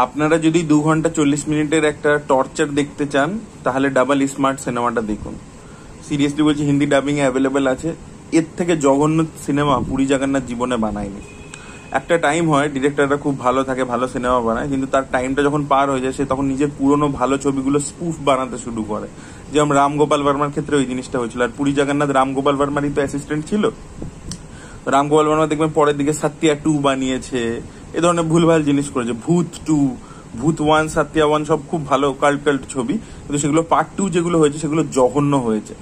আপনারা যদি 2 ঘন্টা 40 মিনিটের একটা টর্চার দেখতে চান তাহলে ডাবল স্মার্ট সিনেমাটা দেখুন। সিরিয়াসলি বলছি, হিন্দি ডাবিং এ অ্যাভেলেবেল আছে। এর থেকে জঘন্য সিনেমা পুরী জগন্নাথ জীবনে বানায়নি। একটা টাইম হয় ডিরেক্টররা খুব ভালো থাকে, ভালো সিনেমা বানায়, কিন্তু তার টাইমটা যখন পার হয়ে যায় সে তখন নিজের পুরনো ভালো ছবিগুলো স্পুফ বানাতে শুরু করে। যেমন রাম গোপাল বর্মার ক্ষেত্রে ওই জিনিসটা হয়েছিল। আর পুরী জগন্নাথ রাম গোপাল বর্মারই তো অ্যাসিস্ট্যান্ট ছিল। রাম গোপাল বর্মা দেখবেন পরের দিকে সাত্যা 2 বানিয়েছে, এ ধরনের ভুলভাল জিনিস করেছে। ভূত 2, ভূত 1, সাত্যা 1 সব খুব ভালো কাল্ট ছবি, কিন্তু সেগুলো পার্ট 2 যেগুলো হয়েছে সেগুলো জঘন্য হয়েছে।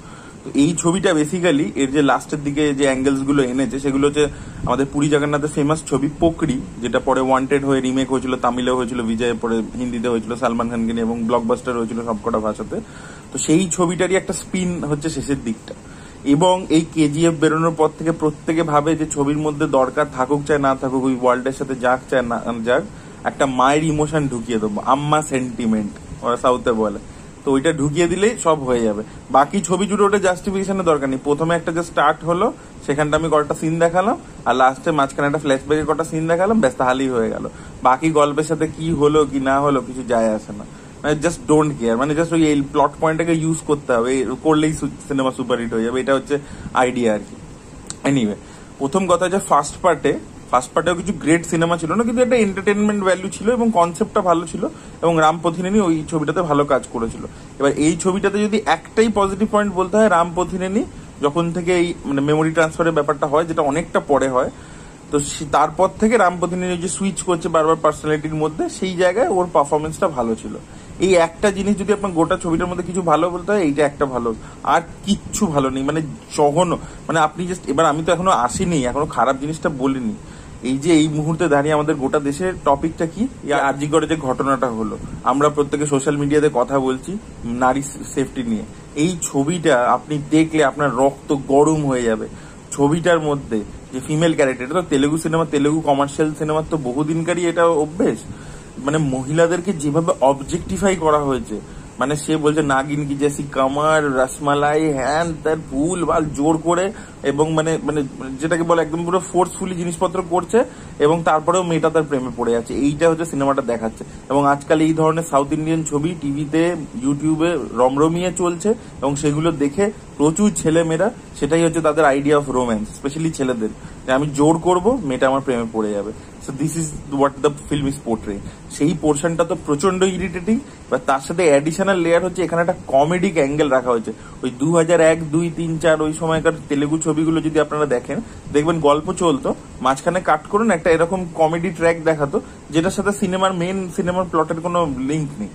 তো এই ছবিটা বেসিক্যালি এর যে লাস্টের দিকে যে অ্যাঙ্গেলস গুলো এনেছে সেগুলো হচ্ছে আমাদের পুরী জগন্নাথের ফেমাস ছবি পোকরি, যেটা পরে ওয়ান্টেড হয়ে রিমেক হয়েছিল, তামিলেও হয়েছিল, বিজয় পরে হিন্দিতে হয়েছিল সালমান খানকে নিয়ে, এবং ব্লকবাস্টার হয়েছিল সবকটা ভাষাতে। তো সেই ছবিটারই একটা স্পিন হচ্ছে শেষের দিকটা। এবং এই কেজিএফ বেরোনোর পর থেকে প্রত্যেকে ভাবে যে ছবির মধ্যে দরকার থাকুক চাই না থাকুক, ওই ওয়ার্ল্ডের সাথে যাক চায় না যাক, একটা মায়ের ইমোশন ঢুকিয়ে দেবো, আম্মা সেন্টিমেন্ট ওরা সাউথে বলে। তো ওইটা ঢুকিয়ে দিলেই সব হয়ে যাবে। বাকি ছবি জুড়ে ওটা জাস্টিফিকেশনের দরকার নেই। প্রথমে একটা যে স্টার্ট হলো সেখানটা আমি কটা সিন দেখালাম, আর লাস্টে মাঝখানে একটা ফ্ল্যাশব্যাকের কটা সিন দেখালাম, ব্যাস তাহলেই হয়ে গেল। বাকি গল্পের সাথে কি হলো কি না হলো কিছু যায় আসে না, মানে জাস্ট ডোন্ট কেয়ার। মানে জাস্ট ওই প্লট পয়েন্টটাকে ইউজ করতে হবে, করলেই সিনেমা সুপারহিট হয়ে যাবে, এটা হচ্ছে আইডিয়া আর কি। এনিওয়ে, প্রথম কথা যে ফার্স্ট পার্টেও কিছু গ্রেট সিনেমা ছিল না, কিন্তু একটা এন্টারটেনমেন্ট ভ্যালু ছিল এবং কনসেপ্টটা ভালো ছিল, এবং রাম পথিনেনি ওই ছবিটাতে ভালো কাজ করেছিল। এবার এই ছবিটাতে যদি একটাই পজিটিভ পয়েন্ট বলতে হয়, রাম পথিনেনি যখন থেকে এই মানে মেমোরি ট্রান্সফারের ব্যাপারটা হয়, যেটা অনেকটা পরে হয়, তো তারপর থেকে রাম পথিনেনি যে সুইচ করছে বারবার পার্সোনালিটির মধ্যে, সেই জায়গায় ওর পারফরমেন্সটা ভালো ছিল। এই একটা জিনিস যদি আপনার গোটা ছবিটার মধ্যে কিছু ভালো বলতে হয়, এইটা একটা ভালো, আর কিচ্ছু ভালো নেই। মানে জঘন্য, মানে আপনি জাস্ট, এবার আমি তো এখনো আসিনি, এখনো খারাপ জিনিসটা বলিনি। এই যে এই মুহূর্তে দাঁড়িয়ে আমাদের গোটা দেশের টপিকটা কি, আরজিকরে যে ঘটনাটা হলো, আমরা প্রত্যেকে সোশ্যাল মিডিয়াতে কথা বলছি নারী সেফটি নিয়ে। এই ছবিটা আপনি দেখলে আপনার রক্ত গরম হয়ে যাবে। ছবিটার মধ্যে যে ফিমেল ক্যারেক্টার, এটা তো তেলেগু সিনেমা, তেলেগু কমার্শিয়াল সিনেমার তো বহুদিনকারই এটা অভ্যেস। মানে মহিলাদেরকে যেভাবে অবজেক্টিফাই করা হয়েছে, মানে সে বলছে নাগিন কি জেসি কামার, রসমালাই, হ্যান তার ভুল ভাল জোর করে, এবং মানে মানে যেটাকে বলে একদম পুরো ফোর্সফুলি জিনিসপত্র করছে, এবং তারপরেও মেয়েটা তার প্রেমে পড়ে যাচ্ছে। এইটা হচ্ছে সিনেমাটা দেখাচ্ছে। এবং আজকাল এই ধরনের সাউথ ইন্ডিয়ান ছবি টিভিতে ইউটিউবে রমরমিয়ে চলছে, এবং সেগুলো দেখে প্রচুর ছেলেমেয়েরা, সেটাই হচ্ছে তাদের আইডিয়া অফ রোম্যান্স, স্পেশালি ছেলেদের, যে আমি জোর করব মেয়েটা আমার প্রেমে পড়ে যাবে। So this is what the film is portraying. সেই পোর্শনটা তো প্রচন্ড ইরিটেটিং। বা তার সাথে অ্যাডিশনাল লেয়ার হচ্ছে এখানে একটা কমেডিক অ্যাঙ্গেল রাখা হয়েছে। ওই 2001, 2, 3, 4 ওই সময়কার তেলেগু ছবিগুলো যদি আপনারা দেখেন, দেখবেন গল্প চলতো, মাঝখানে কাট করুন একটা এরকম কমেডি ট্র্যাক দেখাতো, যেটার সাথে সিনেমার প্লটের কোনো লিঙ্ক নেই,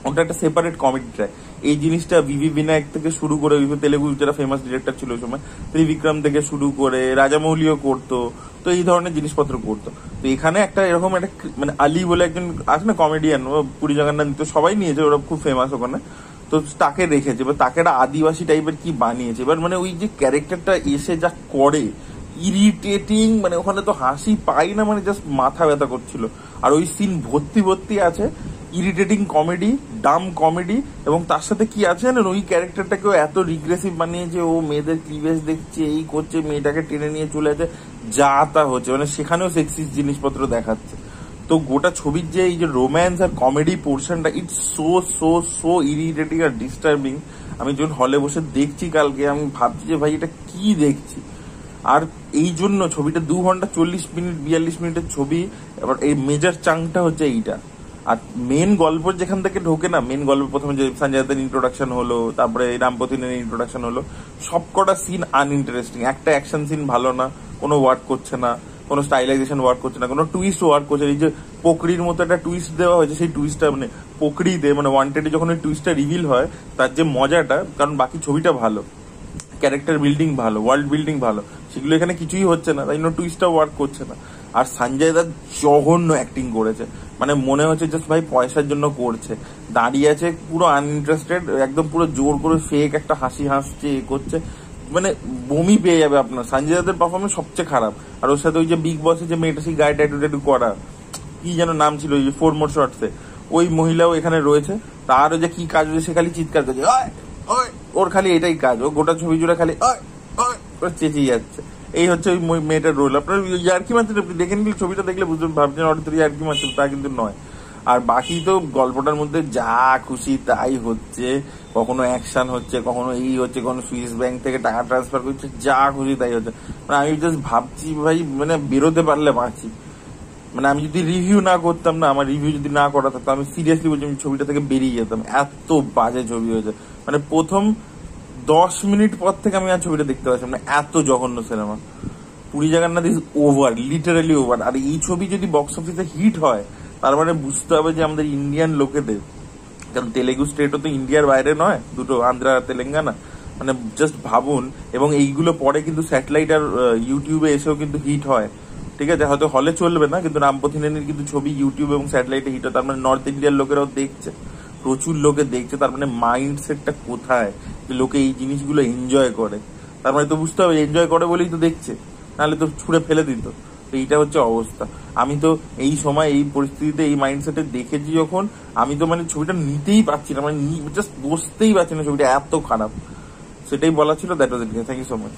ওটা একটা সেপারেট কমেডি ট্র্যাক। এই জিনিসটা ভিভি বিনায়ক থেকে শুরু করে, তেলেগু যারা ফেমাস ডিরেক্টর ছিল ওই সময়, ত্রিবিক্রম থেকে শুরু করে রাজামৌলিও করতো, তো এই ধরনের জিনিসপত্র করতো। তো এখানে একটা এরকম একটা মানে আলী বলে একজন আছে না কমেডিয়ান, ও পুরী জগন্নাথ তো সবাই নিয়েছে, ওরা খুব ফেমাস ওখানে, তো তাকে রেখেছে। এবার তাকে একটা আদিবাসী টাইপের কি বানিয়েছে। এবার মানে ওই যে ক্যারেক্টারটা এসে যা করে, ইরিটেটিং, মানে ওখানে তো হাসি পাই না, মানে জাস্ট মাথা ব্যথা করছিল। আর ওই সিন ভর্তি আছে ইরিটেটিং কমেডি, ডাম কমেডি, এবং তার সাথে কি আছে জানেন, ওই ক্যারেক্টারটাকেও এত রিগ্রেসিভ বানিয়েছে, ও মেয়েদের ক্লিভেজ দেখছে, এই করছে, মেয়েটাকে টেনে নিয়ে চলে যাচ্ছে, যা তা হচ্ছে, মানে সেখানেও সেক্সি জিনিসপত্র দেখাচ্ছে। তো গোটা ছবির যে এই যে রোম্যান্স আর কমেডি পোর্শনটা, it's so so so irritating আর ডিস্টার্বিং। আমি যখন হলে বসে দেখছি কালকে, আমি ভাবছি যে ভাই এটা কি দেখছি। আর এই জন্য ছবিটা 2 ঘন্টা 40 মিনিট 42 মিনিটের ছবি। এবার এই মেজর চাংটা হচ্ছে এইটা। আর মেন গল্প যেখান থেকে ঢোকে না, মেন গল্প প্রথমে যে সঞ্জয় দত্তের ইন্ট্রোডাকশন হলো, তারপরে রামপতিনের ইন্ট্রোডাকশন হলো, সবকটা সিন আনইন্টারেস্টিং। একটা অ্যাকশন সিন ভালো না, কোনো ওয়ার্ক করছে না, কোনো স্টাইলাইজেশন ওয়ার্ক করছে না, কোনো টুইস্ট ওয়ার্ক করছে। এই যে পোকরির মতো একটা টুইস্ট দেওয়া হয়েছে, সেই টুইস্টটা মানে পোকরিতে মানে ওয়ান্টেডে যখন ওই টুইস্টটা রিভিল হয়, তার যে মজাটা, কারণ বাকি ছবিটা ভালো, ক্যারেক্টার বিল্ডিং ভালো, ওয়ার্ল্ড বিল্ডিং ভালো, সেগুলো এখানে কিছুই হচ্ছে না, তাই জন্য টুইস্টটা ওয়ার্ক করছে না। আর সঞ্জয় দত্ত জঘন্য অ্যাক্টিং করেছে, মানে মনে হচ্ছে জাস্ট ভাই পয়সার জন্য করছে, দাঁড়িয়ে আছে পুরো আনইন্টারেস্টেড, একদম পুরো জোর করে ফেক একটা হাসি হাসছে, এ করছে, মানে বমি পেয়ে যাবে আপনার। সঞ্জয় দত্তের পারফরমেন্স সবচেয়ে খারাপ। আর ওর সাথে ওই যে বিগ বসে যে মেয়েটা, সেই গায়ে ট্যাটু করা, কি যেন নাম ছিল, ওই যে 4 মোর শর্টসে, ওই মহিলাও এখানে রয়েছে। তারও যে কি কাজ হয়েছে, সে খালি চিৎকার করছে, ওর খালি এটাই কাজ, ও গোটা ছবি জুড়ে খালি চেঁচিয়ে যাচ্ছে। এই হচ্ছে ওই মেয়েটার রোল। আপনার ইয়ার্কি মারছেন, আপনি দেখে নিলে ছবিটা দেখলে বুঝবেন, ভাবছেন অডিটরি ইয়ার্কি মারছেন, তা কিন্তু নয়। আর বাকি তো গল্পটার মধ্যে যা খুশি তাই হচ্ছে, কখনো অ্যাকশন হচ্ছে, কখনো এই হচ্ছে, কখনো সুইস ব্যাংক থেকে টাকা ট্রান্সফার করছে, যা খুশি তাই হচ্ছে। মানে আমি জাস্ট ভাবছি ভাই, মানে বেরোতে পারলে বাঁচি। মানে আমি যদি রিভিউ না করতাম না, আমার রিভিউ যদি না করা থাকতো, আমি সিরিয়াসলি বলছি আমি ছবিটা থেকে বেরিয়ে যেতাম, এত বাজে ছবি হয়েছে। মানে প্রথম 10 মিনিট পর থেকে আমি আর ছবিটা দেখতে পাচ্ছি, মানে এত জঘন্য সিনেমা। Puri Jagannath is over, literally over. আর এই ছবি যদি বক্স অফিসে হিট হয়, তার মানে বুঝতে হবে যে আমাদের ইন্ডিয়ান লোকেদের, কারণ তেলেগু স্টেটও তো ইন্ডিয়ার বাইরে নয়, দুটো, আন্ধ্রা আর তেলেঙ্গানা। মানে জাস্ট ভাবুন। এবং এইগুলো পরে কিন্তু স্যাটেলাইট আর ইউটিউবে এসেও কিন্তু হিট হয়, ঠিক আছে? হয়তো হলে চলবে না, কিন্তু রামপথিনের কিন্তু ছবি ইউটিউব এবং স্যাটেলাইটে হিট হয়। তার মানে নর্থ ইন্ডিয়ার লোকেরাও দেখছে, প্রচুর লোকে দেখছে। তার মানে মাইন্ডসেটটা কোথায় যে লোকে এই জিনিসগুলো এনজয় করে? তার মানে তো বুঝতে হবে এনজয় করে বলেই তো দেখছে, নাহলে তো ছুঁড়ে ফেলে দিত। তো এইটা হচ্ছে অবস্থা। আমি তো এই সময় এই পরিস্থিতিতে এই মাইন্ডসেটে দেখেছি যখন, আমি তো মানে ছবিটা নিতেই পারছি না, মানে জাস্ট বসতেই পারছি না, ছবিটা এত খারাপ। সেটাই বলা ছিল। That was it. Thank you so much.